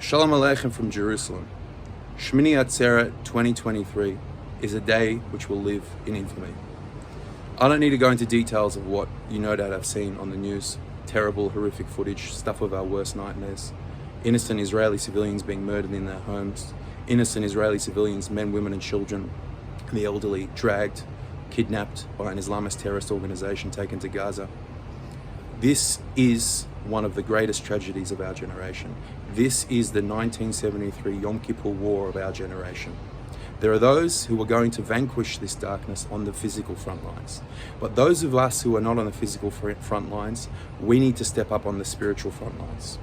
Shalom Aleichem from Jerusalem. Shmini Atzeret 2023 is a day which will live in infamy. I don't need to go into details of what you no doubt have seen on the news. Terrible, horrific footage, stuff of our worst nightmares. Innocent Israeli civilians being murdered in their homes. Innocent Israeli civilians, men, women and children, and the elderly, dragged, kidnapped by an Islamist terrorist organization, taken to Gaza. This is one of the greatest tragedies of our generation. This is the 1973 Yom Kippur War of our generation. There are those who are going to vanquish this darkness on the physical front lines. But those of us who are not on the physical front lines, we need to step up on the spiritual front lines.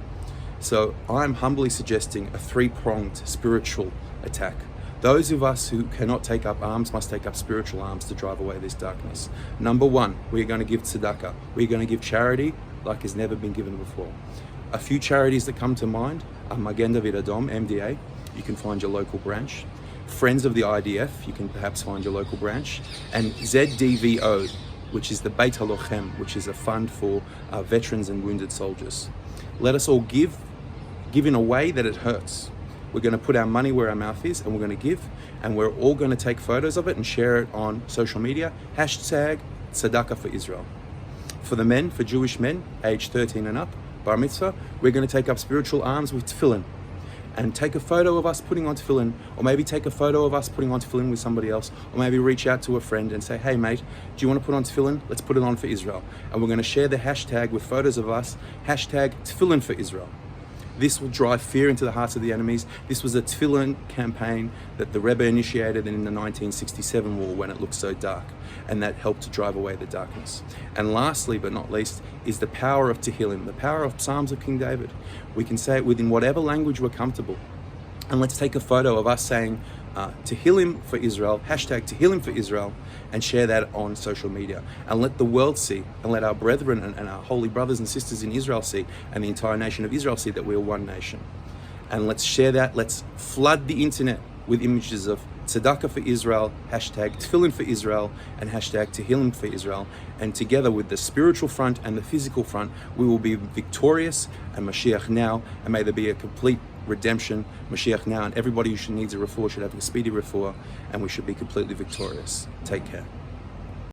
So I'm humbly suggesting a three-pronged spiritual attack. Those of us who cannot take up arms must take up spiritual arms to drive away this darkness. Number one, we're going to give tzedakah. We're going to give charity like has never been given before. A few charities that come to mind are Magen David Adom, MDA. You can find your local branch. Friends of the IDF, you can perhaps find your local branch. And ZDVO, which is the Beit HaLochem, which is a fund for veterans and wounded soldiers. Let us all give in a way that it hurts. We're going to put our money where our mouth is, and we're going to give, and we're all going to take photos of it and share it on social media. Hashtag Tzedakah for Israel. For the men, for Jewish men, age 13 and up, bar mitzvah, we're going to take up spiritual arms with tefillin and take a photo of us putting on tefillin, or maybe take a photo of us putting on tefillin with somebody else, or maybe reach out to a friend and say, hey mate, do you want to put on tefillin? Let's put it on for Israel. And we're going to share the hashtag with photos of us, hashtag tefillin for Israel. This will drive fear into the hearts of the enemies. This was a tefillin campaign that the Rebbe initiated in the 1967 war when it looked so dark, and that helped to drive away the darkness. And lastly, but not least, is the power of Tehillim, the power of Psalms of King David. We can say it within whatever language we're comfortable. And let's take a photo of us saying Tehillim for Israel, hashtag Tehillim for Israel, and share that on social media. And let the world see, and let our brethren and our holy brothers and sisters in Israel see, and the entire nation of Israel see that we are one nation. And let's share that, let's flood the internet with images of Tzedakah for Israel, hashtag Tefillin for Israel, and hashtag Tehillim for Israel. And together with the spiritual front and the physical front, we will be victorious, and Mashiach now, and may there be a complete redemption, Mashiach now, and everybody who needs a refuah should have a speedy refuah, and we should be completely victorious. Take care.